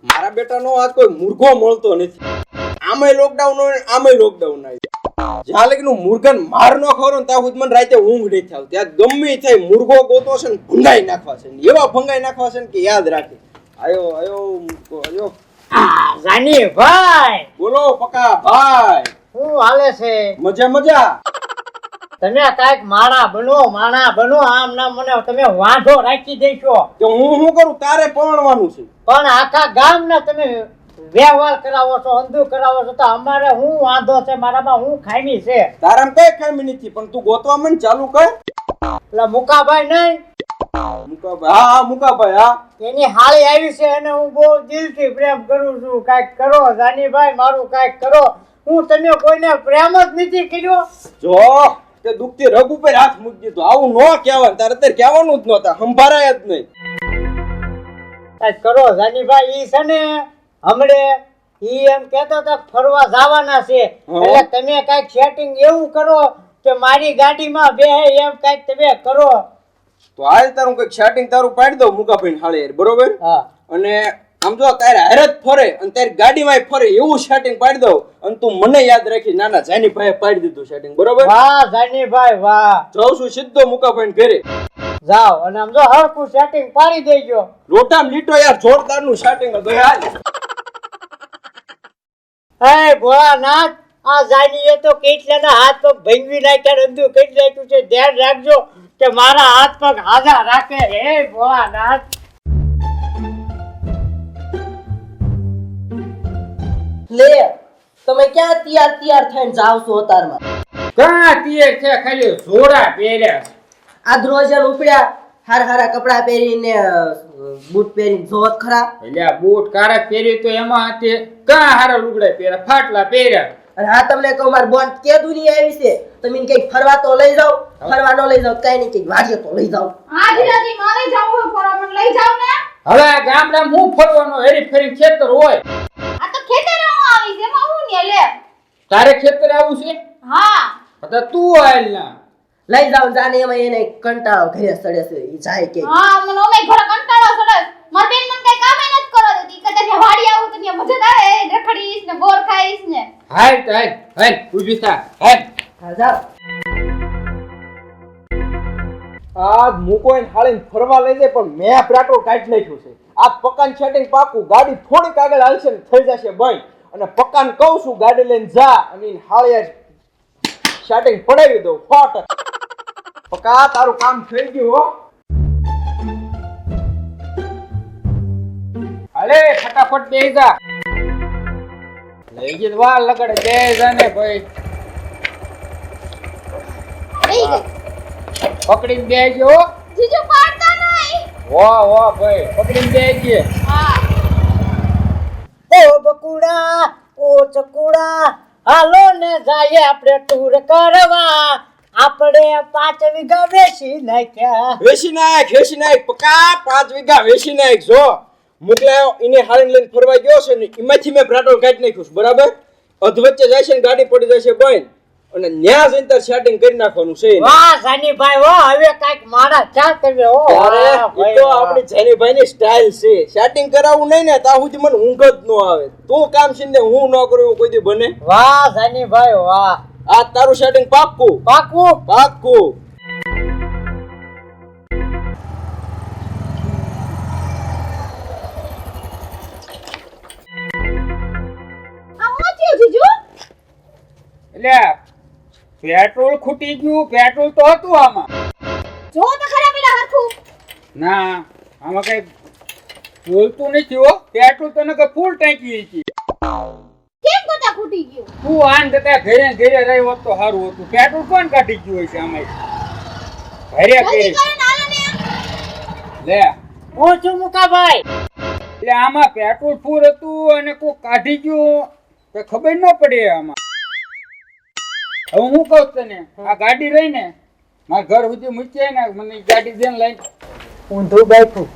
મારા બેટાનો આજ કોઈ મુર્ગો મળતો નથી. આમે લોકડાઉન હોય આમે લોકડાઉન આવી. જ્યાં લગી મુર્ગન માર નો ખવરો ત્યાં સુધી મને રાતે ઊંઘ નહીં થાવ. ત્યાં ગમે થાય મુર્ગો ગોતો છે ને ભંગાઈ નાખવા છે ને એવા ભંગાઈ નાખવા છે ને કે યાદ રાખે. આયો આયો મુર્ગો આયો. જાની ભાઈ બોલો પકા ભાઈ. શું હાલે છે? મજા મજા. તમે કાંઈક માણા બનો આમ ના મને તમે વાંધો રાખી દેશો. તો હું શું કરું? તારે પરણવાનું છે. પણ આખા ગામના તમે વ્યવહાર કરાવો છો, અંધુ કરાવો છો, તો અમારે શું વાંધો છે? મારામાં શું ખામી છે? તારામાં કઈ ખામી નથી, પણ તું ગોતવા મને ચાલુ કર. એટલે મુકાભાઈ નહીં, મુકાભાઈ. હા મુકાભાઈ. હા એની હાળી આવી છે અને હું બહુ દિલથી પ્રેમ કરું છું. કાંઈક કરો જાનીભાઈ, મારું કાંઈક કરો. હું તમે કોઈને પ્રેમ જ નથી કર્યો. જો તે દુખતી રગ ઉપર હાથ મૂકી દીધો. આવું નો કહેવાય. તારે અત્યારે કહેવાનું જ નહોતા. સંભારાય જ નહીં. કાંઈક કરો જાનીભાઈ. ઈ છે ને હમણે ઈ એમ કહેતા હતા ફરવા જવાના છે, એટલે તમે કાંઈક સેટિંગ એવું કરો કે મારી ગાડીમાં બેહે એમ કાંઈક તમે કરો. તો હાલ તારું કઈક સેટિંગ તારું પાડી દઉં મુકાભાઈ હાલે યાર, બરોબર? હા. અને આમ જો તારે હારે જ ફરે અને તારી ગાડીમાં ફરે એવું સેટિંગ પાડી દઉં. અને તું મને યાદ રાખી નાના જાનીભાઈએ પાડી દીધું સેટિંગ, બરોબર? વાહ જાનીભાઈ વાહ. જાઉં છું સીધો મુકાભાઈ ઘરે. જાઓ અને આમ જો હરખું સેટિંગ પાડી દેજો. લોટામ લીટો યાર જોરદાર નું સેટિંગ હતું હાલ. હે ભોળાનાથ, આ જાનીએ તો કેટલાના હાથ પગ ભંગવી નાખ્યા, અંધું કરી નાખ્યું છે. ધ્યાન રાખજો કે મારા હાથ પગ હાજા રાખે. હે ભોળાનાથ. લે તમે ક્યાં તૈયાર થઈને જાવ છો અતારમાં? ક્યાં તીએ છે? ખાલી જોડા પહેર્યા. આ દ્રોજન ઉપડ્યા હારા કપડા પહેરીને બૂટ પહેરીને જોત ખરા. એટલે આ બૂટ કારક પહેરી તો એમાં તે કાં હારા લુગડા પહેર્યા, ફાટલા પહેર્યા. અને હા તમને કહું માર બોન કે દુનિયા આવી છે, તમે કઈક ફરવા તો લઈ જાવ. ફરવા ન લઈ જાવ કઈ નહીં, કઈક વાડીએ તો લઈ જાવ. હાજી મારે જાવું હોય ફરવા, મને લઈ જાવ ને. હવે આ ગામડામાં હું ફરવાનો હેરી ફરી ખેતર હોય. આ તો ખેતરે હું આવી છે, એમાં હું ને લે. તારે ખેતર આવું છે? હા તો તું આલ ના લઈ જાવ. જાને એમાં એને કંટાળો ઘરે સડે છે, ઈ જાય કે હા મને ઓમે ઘરે કંટાળો સડે. માર બેન મને કઈ કામ ન કરો દેતી. કદાચ વાડી આવું તો ત્યાં મજા આવે, રખડીશ ને બોર ખાઈશ ને. હાલ હાલ હાલ ઊભી થા હાલ. હા જાવ. આ મુકોઈને હાળીને ફરવા લઈ જાય પણ મેં પેટ્રોલ કાઢી નાખ્યું છે. આ પકાન સેટિંગ પાકું. ગાડી થોડીક આગળ હાલશે ને થઈ જશે બંધ. અને પકાન કહું છું ગાડી લઈને જા અને હાળિયા સેટિંગ પડાવી દઉં. ફોટ પકા તારું કામ થઈ ગયું હો. હાલે ફટાફટ બેસી જા. લઈ ગઈ વાર લગાડે બે જાને ભાઈ. લઈ ગઈ. પકડીને બેસજો. જીજુ પાડતા નહીં. વાહ ભાઈ પકડીને બેસજે. હા ઓ બકુડા, ઓ ચકુડા, હાલો ને જાય આપણે ટૂર કરવા. આપણે 5 વીઘા વેચી નાખ્યા. વેસી નાખ પકા 5 વીઘા વેસી નાખ. જો મોકલાયો એને હાળીને લઈને ફરવા ગયો છે ને એમાંથી મેં પેટ્રોલ કાઢી નાખ્યું છે, બરાબર? અધવચ્ચે જાય છે ને ગાડી પડી જશે બંધ અને ન્યા જઈને તાર સેટિંગ કરી નાખવાનું છે. વાહ જાનીભાઈ વાહ, હવે કાંઈક મારા ચા તમે હો. અરે વાહ ઈ ભાઈ, તો વાહ. આપણી જાનીભાઈની સ્ટાઇલ છે. સેટિંગ કરાવવું નહીં ને ત્યાં સુધી મને ઊંઘ જ ન આવે. તું કામ છે હું ન કરું એવું કોઈ દી બને? વાહ જાનીભાઈ વાહ. આ તારું સેટિંગ પાક્કું પાકું. પાક્કું. આ હું થયું જીજુ? એટલે પેટ્રોલ ખૂટી ગયું. પેટ્રોલ તો હતું આમાં. જો તો ખરા પેલા હરખું. ના આમાં કઈ બોલતું નથી હો. પેટ્રોલ તો નકર ફૂલ ટાંકી હતી. કેમ ગોતા ખૂટી ગયું? તું આન જતા ઘરે રહી હોત તો સારું હતું. પેટ્રોલ કોણ કાઢી ગયું હશે આમાં? ઘરે જલ્દી કરી કરો ને હાલો ને. લે. હું છું મુકાભાઈ. એટલે આમાં પેટ્રોલ ફૂલ હતું અને કોઈ કાઢી ગયું તો ખબર ન પડે આમાં. હવે હું કહું તને આ ગાડી રહી ને મારા ઘર સુધી મૂકી ને મને ઈ ગાડી દે ને લઈને. ઊંધું બેઠું.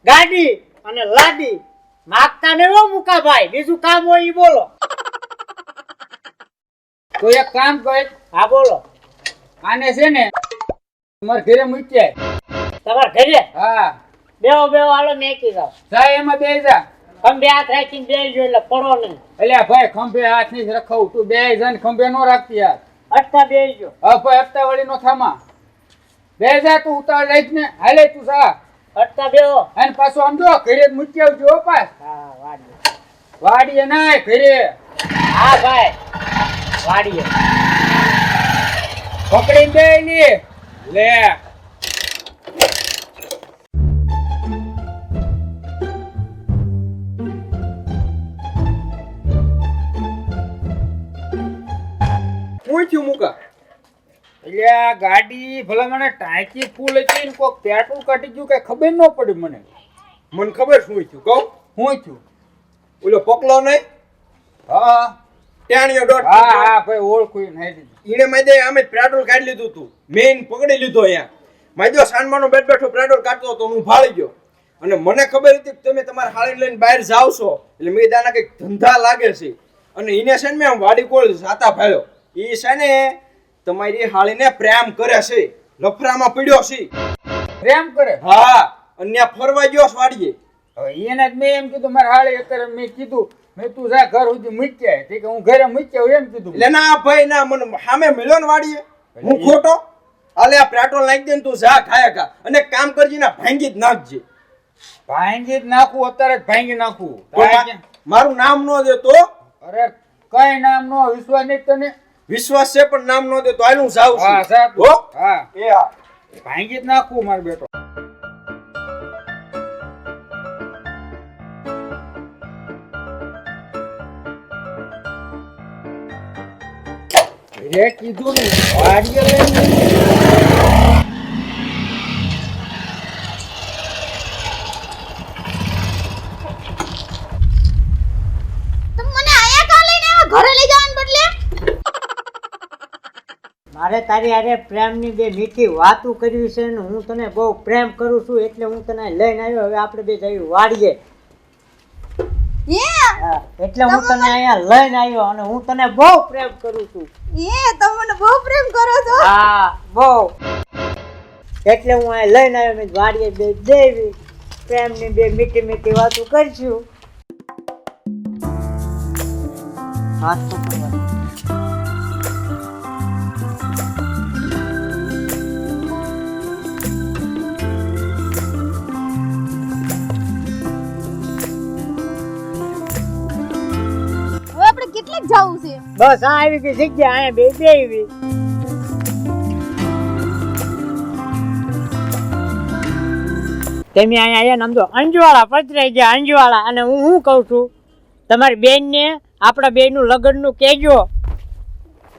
ગાડી અને લાડી માગતા ને હો મુકાભાઈ. બીજું કામ હોય ઈ બોલો. તો એક કામ કર, હા બોલો. આને છે ને મારા ઘરે મૂકી આય. તમારા ઘરે હા બેહો હાલો મેકી જાવ. જા એમાં બેસી જા. ખંભે હાથ રાખીને બેસજો એટલે પડો નહીં. એટલે ભાઈ ખંભે હાથ નહીં રખાવું, તું બે જણ ખંભે નો રાખતી યાર. અટકા બેસજો. હવે ભાઈ હપ્તા વળી નો થામા બે જા, તું ઉતાર લઈશ ને હાલે તું જા. અટકા બેહો. અને પાછું આમ જો ઘરે જ મૂકી આવજો હો પાછ. હા વાડીએ. વાડીએ નાય ઘરે. હા ભાઈ વાડીએ. પકડીને દે ની લે. હું થયું મુકા? એટલે આ ગાડી ભલા મને ટાંકી ફૂલ હતી ને કોક પેટ્રોલ કાઢી ગયું કઈ ખબર ન પડી મને. મને ખબર શું થયું કહું? શું થયું? ઓલો પકલો નહીં, હા ટાણિયો દોઢ હા હા ભાઈ ઓળખું નહીં દીધું. ઈને માદે અમે પેટ્રોલ કાઢી લીધું તું, મેઇન પકડી લીધો અહીંયા. માદો સાનમાનો બેઠ બેઠો પેટ્રોલ કાઢતો તો હું ભાળી ગયો. અને મને ખબર હતી કે તમે તમારા હાળી લઈને બહાર જાવ છો એટલે મેં દાના કંઈક ધંધા લાગે છે. અને ઈને છે ને મેં આમ વાડી કોળ જાતા ભાળ્યો. એ છે ને તમારી હાળીને પ્રેમ કરે છે, લફરામાં પડ્યો છે. પ્રેમ કરે. હા, અને ત્યાં ફરવા ગયો છે વાડીએ. હવે એને જ મેં એમ કીધું મારે હાળી અત્યારે મેં કીધું મેં તું જા ઘર સુધી મૂકી આય. ઠીક હું ઘરે મૂકી આવું એમ કીધું. એટલે ના ભાઈ ના, મને સામે મળ્યો ને વાડીએ, હું ખોટો? અલે આ પેટ્રોલ નાખી દે ને તું જા ખાયા ખા, અને કામ કરજી ને ભાંગી જ નાખજે. ભાંગી જ નાખું, અત્યારે જ ભાંગી નાખું. તો મારું નામ ન દે તો? અરે કઈ નામ નો વિશ્વાસ નહીં તને? વિશ્વાસ છે પણ નામ ન દે તો હાલ હું જાઉં છું. હા સાહેબ. હો? હા એ હા. ભાંગી જ નાખું મારો બેટો. રે કીધું ને વાડીએ લઈને તમે મને આયા કા લઈને આવ્યા ઘરે લઈ જવાને બદલે? મારે તારી હારે પ્રેમની બે મીઠી વાતો કરવી છે ને હું તને બહુ પ્રેમ કરું છું એટલે હું તને લઈને આવ્યો. હવે આપણે બે જઈએ વાડીએ. હા, એટલે હું તને અહીંયા લઈને આવ્યો અને હું તને બહુ પ્રેમ કરું છું. તમે મને બહુ પ્રેમ કરો છો. હા બહુ. એટલે હું અહીંયા લઈને આવ્યો. મેં વાડીએ બે દેવી પ્રેમની બે મીઠી મીઠી વાતો કરશું. હાથ પકડવા. હવે આપણે કેટલેક જવું છે? બસ આ આવી ગઈ જગ્યા. અહીંયા બે દેવી. તમે અહીંયા આયા નામ જો અંજવાળા પતરાઈ ગયા અંજવાળા. અને હું શું કહું છું તમારી બેનને આપણા બેનનું લગ્નનું કહેજો.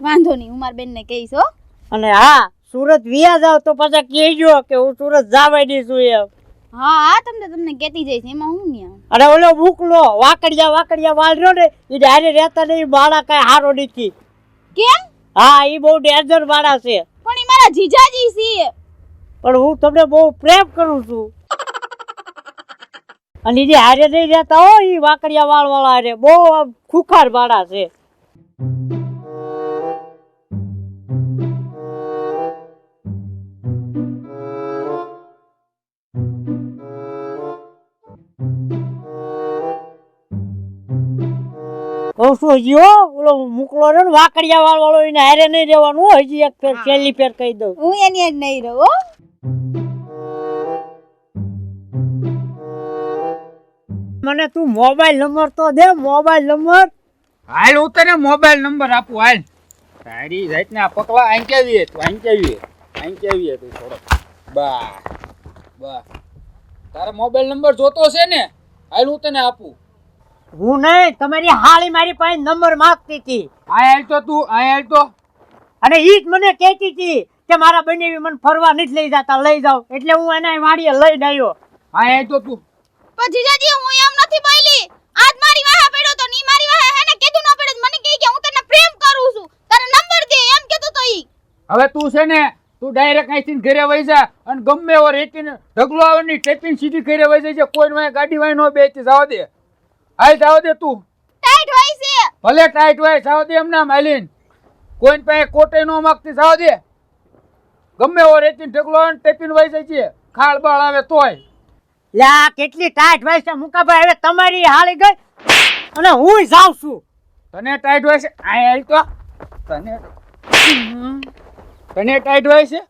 વાંધો નહીં, હું મારી બેનને કહીશ હો. અને હા સુરત વિયા જાવ તો પાછા કહેજો કે હું સુરત જવા દઈશું એમ. હા હા તમને કહેતી જઈશ, એમાં હું નહીં. અને ઓલો બુકલો વાકડિયા વાળ રહ્યો ને એ ડાયરે રહેતા નહીં. બાળા કાંઈ હારો નથી. કેમ? હા એ બહુ ડેન્જર બાળા છે. પણ ઈ મારા જીજાજી છે. પણ હું તમને બહુ પ્રેમ કરું છું. અને જે હારે નહીં રહેતા હો એ વાકડિયા વાળ વાળા હારે બહુ આમ ખુખાર બાળા છે. કહું છું હજી હો ઓલો મોકલો ને વાકડિયા વાળ વાળો એને હારે નહીં રહેવાનું હો. હજી એક ફેર છેલ્લી ફેર કહી દઉં. હું એની જ નહીં રહું હો. મને તું મોબાઈલ નંબર તો દે. મોબાઈલ નંબર હાલ હું તને મોબાઈલ નંબર આપું હાલ. તારી જાતના પકવા આંચાવીએ તું આંચાવીએ તું થોડો. બા તારા મોબાઈલ નંબર જોતો છે ને? હાલ હું તને આપું. હું નહીં તમારી હાળી મારી પાસે નંબર માંગતી હતી. આ હાલ તો તું આ હાલ તો. અને ઈ જ મને કહેતી હતી કે મારા બનેવી મને ફરવા નથી લઈ જતા, લઈ જાવ. એટલે હું એના વાડીએ લઈને આવ્યો. આ હાલ તો તું. પણ જીજાજી હું એમ નથી બોલી. આજ મારી વાહે પડ્યો તો ની મારી વાહે હેને કીધું ન પડે. મને કહે કે હું તને પ્રેમ કરું છું, તારો નંબર દે એમ કીધું તો ઈ. હવે તું છે ને તું ડાયરેક્ટ અહીંથી ઘરે વઈ જા અને ગમે એવો રેતીને ઢગલો આવે ને ટેપિંગ સીધી ઘરે વઈ જાય છે. કોઈ વાય ગાડી વાય નો બેસતી જવા દે. હાલ જવા દે તું. ટાઈટ હોય છે. ભલે ટાઈટ હોય જવા દે. એમ નામ હાલીન કોઈ પાસે કોટે નો માગતી જવા દે. ગમે એવો રેતીને ઢગલો આવે ને ટેપિંગ વઈ જાય છે. ખાળ બાળ આવે તોય લે આ કેટલી ટાઈટ હોય છે મુકાભાઈ, હવે તમારી હાલી ગઈ અને હું જાઉં છું. તને ટાઈટ હોય છે આય આય તો તને ટાઈટ હોય છે.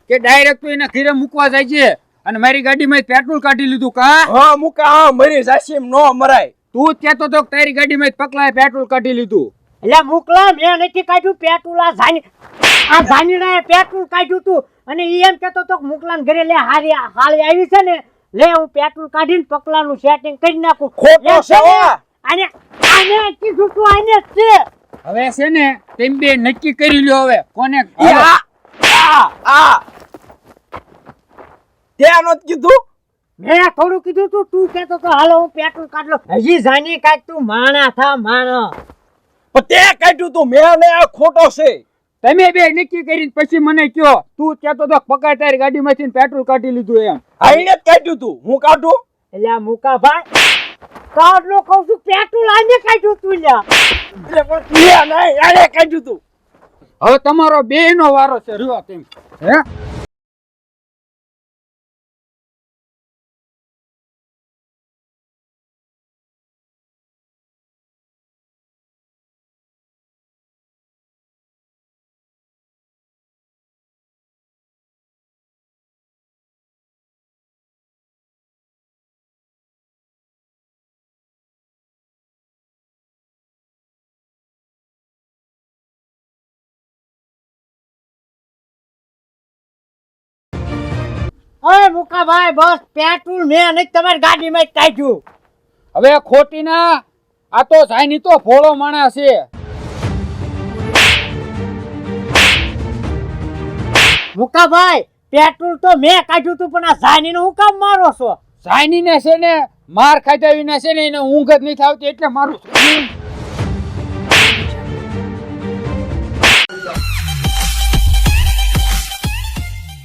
કે ડાયરેક્ટ તો એના ઘરે મૂકવા જાય છે અને મારી ગાડીમાં પેટ્રોલ કાઢી લીધું કા? હા મુકા, હા મરી જાશે એમ નો મરાય. તું જ કહેતો તો કે તારી ગાડીમાં પકલાય પેટ્રોલ કાઢી લીધું. એટલે મુકલા મેં નથી કાઢ્યું પેટ્રોલ, આ જાનીને પેટ્રોલ કાઢ્યું તું અને ઈ એમ કહેતો તો કે મુકલાન ઘરે લે હાલી આવી છે ને, લે હું પેટ્રોલ કાઢીને પકલાનું સેટિંગ કરી નાખું. ખોટો છે હો. આને કીધું તું આને જ છે. હવે છે ને તેમ બે નક્કી કરી લ્યો હવે કોને. ત્યાં નહોતું કીધું. મેં થોડું કીધું તું કહેતો તો હાલો હું પેટ્રોલ કાઢ લો. હજી જાની કાઢ તું, માણા થા માણા. પણ તે કાઢ્યું તું મેં ને આ ખોટો છે. તમે બે નક્કી કરીને પછી મને કયો. તું કહેતો તો પકડ તારી ગાડીમાંથી પેટ્રોલ કાઢી લીધું એમ. આઈને જ કાઢ્યું તું, હું કાઢું. એટલે આ મુકાભાઈ કાઢ લો કહું છું, પેટ્રોલ આને કાઢ્યું તું લ્યા. એટલે પણ લ્યા નહીં, આને કાઢ્યું તું. હવે તમારો બેયનો વારો છે રહ્યો તેમ. હે ઓય મુકાભાઈ બસ પેટ્રોલ મેં નહીં તમારી ગાડીમાં જ કાઢ્યું. હવે ખોટી ના, આ તો જાયની તો ભોળો માણસ છે. મુકાભાઈ પેટ્રોલ તો મેં કાઢ્યું તું પણ આ જાનીને હું કામ મારો છો? જાયની ને છે ને માર ખાધા વિના છે ને એને ઊંઘ જ નથી આવતી એટલે મારું